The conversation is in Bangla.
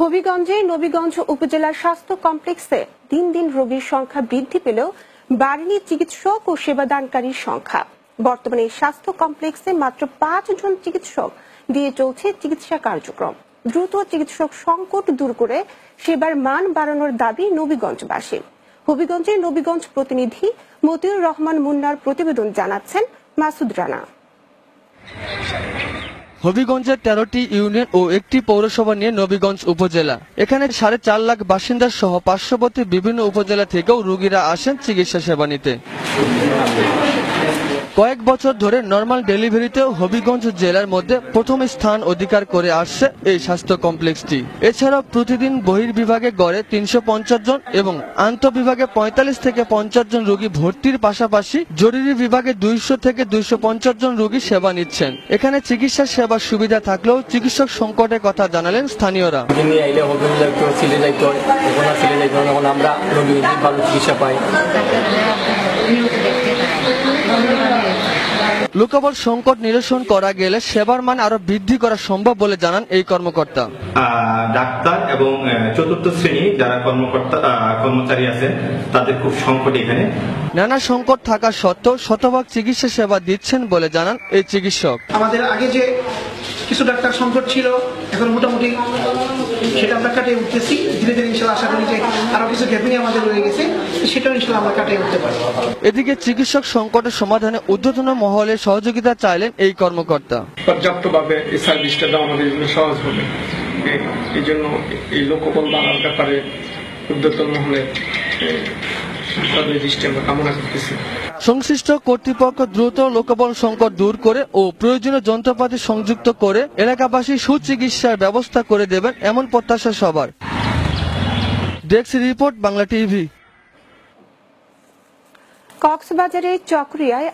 হবিগঞ্জে নবীগঞ্জ উপজেলার স্বাস্থ্য কমপ্লেক্সে দিন দিন রোগীর সংখ্যা বৃদ্ধি পেলেও বাড়েনি চিকিৎসক ও সেবাদানকারীর সংখ্যা। বর্তমানে স্বাস্থ্য কমপ্লেক্সে মাত্র 5 জন চিকিৎসক দিয়ে চলছে চিকিৎসা কার্যক্রম। দ্রুত চিকিৎসক সংকট দূর করে সেবার মান বাড়ানোর দাবি নবীগঞ্জবাসী। হবিগঞ্জের নবীগঞ্জ প্রতিনিধি মতিউর রহমান মুন্নার প্রতিবেদন জানাচ্ছেন মাসুদ রানা। হবিগঞ্জের 13টি ইউনিয়ন ও একটি পৌরসভা নিয়ে নবীগঞ্জ উপজেলা। এখানে 4.5 লাখ বাসিন্দা সহ পার্শ্ববর্তী বিভিন্ন উপজেলা থেকেও রোগীরা আসেন চিকিৎসা সেবা নিতে। কয়েক বছর ধরে নর্মাল ডেলিভারিতেও হবিগঞ্জ জেলার মধ্যে প্রথম স্থান অধিকার করে আসছে এই স্বাস্থ্য কমপ্লেক্সটি। এছাড়াও প্রতিদিন বহির্বিভাগে গড়ে 350 জন এবং আন্তঃবিভাগে 45 থেকে 50 জন রোগী ভর্তির পাশাপাশি জরুরি বিভাগে 200 থেকে 250 জন রোগী সেবা নিচ্ছেন। এখানে চিকিৎসা সেবার সুবিধা থাকলেও চিকিৎসক সংকটের কথা জানালেন স্থানীয়রা। আমরা ভালো চিকিৎসা পাই। লোকবল সংকট নিরসন করা গেলে সেবার মান আরো বৃদ্ধি করা সম্ভব বলে জানান এই কর্মকর্তা। ডাক্তার এবং চতুর্থ শ্রেণী যারা কর্মচারী আছেন তাদের খুব সংকট এখানে। নানা সংকট থাকা সত্ত্বেও শতভাগ চিকিৎসা সেবা দিচ্ছেন বলে জানান এই চিকিৎসক। আমাদের আগে যে কিছু ডাক্তার সংকট ছিল এখন মোটামুটি সেটা আমরা কাটিয়ে উঠতেছি। ধীরে ধীরে ইনশাআল্লাহ আশা করি যে আরো কিছু গ্যাপিং আমাদের রয়ে গেছে, সেটাও ইনশাআল্লাহ আমরা কাটিয়ে উঠতে পারব। এদিকে চিকিৎসক সংকটের সমাধানে ঊর্ধ্বতন মহলের সহযোগিতা চাইলেন এই কর্মকর্তা। পর্যাপ্তভাবে এই সার্ভিসটা দেওয়া আমাদের জন্য সহজ হবে। এই জন্য এই লোকবল বাড়ার ব্যাপারে ঊর্ধ্বতন মহলে কামনা করতেছি। সংশ্লিষ্ট কর্তৃপক্ষ দ্রুত লোকবল সংকট দূর করে ও প্রয়োজনীয় যন্ত্রপাতি সংযুক্ত করে এলাকাবাসী সুচিকিৎসার ব্যবস্থা করে দেবেন এমন প্রত্যাশা সবার। Desk report, Bangla TV. কক্সবাজারের চকরিয়ায়